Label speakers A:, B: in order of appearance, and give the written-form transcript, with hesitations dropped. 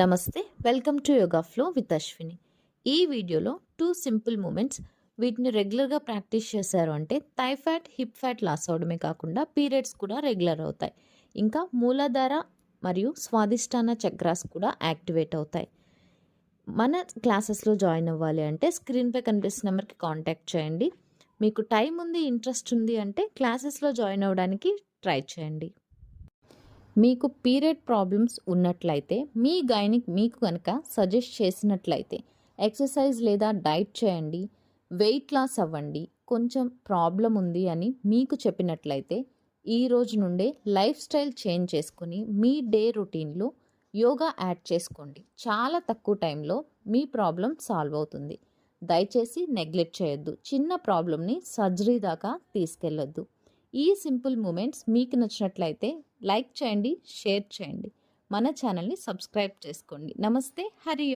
A: నమస్తే, welcome to yoga flow with Ashwini. ఈ వీడియోలో 2 సింపుల్ మూమెంట్స్ వీటిని రెగ్యులర్గా ప్రాక్టీస్ చేశారు అంటే thigh fat, hip fat loss అవ్వడమే కాకుండా పీరియడ్స్ కూడా రెగ్యులర్ అవుతాయి. ఇంకా మూలాధార మరియు స్వాదిష్టాన చక్రాస్ కూడా యాక్టివేట్ అవుతాయి. మన క్లాసెస్లో జాయిన్ అవ్వాలి అంటే స్క్రీన్పై కనిపిస్తున్న నెంబర్కి కాంటాక్ట్ చేయండి. మీకు టైం ఉంది, ఇంట్రెస్ట్ ఉంది అంటే క్లాసెస్లో జాయిన్ అవ్వడానికి ట్రై చేయండి. మీకు పీరియడ్ ప్రాబ్లమ్స్ ఉన్నట్లయితే మీ గైనిక్ మీకు కనుక సజెస్ట్ చేసినట్లయితే ఎక్సర్సైజ్ లేదా డైట్ చేయండి, వెయిట్ లాస్ అవ్వండి, కొంచెం ప్రాబ్లం ఉంది అని మీకు చెప్పినట్లయితే ఈ రోజు నుండే లైఫ్ స్టైల్ చేంజ్ చేసుకుని మీ డే రొటీన్లో యోగా యాడ్ చేసుకోండి. చాలా తక్కువ టైంలో మీ ప్రాబ్లం సాల్వ్ అవుతుంది. దయచేసి నెగ్లెక్ట్ చేయొద్దు. చిన్న ప్రాబ్లమ్ని సర్జరీ దాకా తీసుకెళ్ళొద్దు. ఈ సింపుల్ మూమెంట్స్ మీకు నచ్చినట్లయితే లైక్ చేయండి, షేర్ చేయండి. మన ఛానల్ని సబ్స్క్రైబ్ చేసుకోండి. నమస్తే, హరి.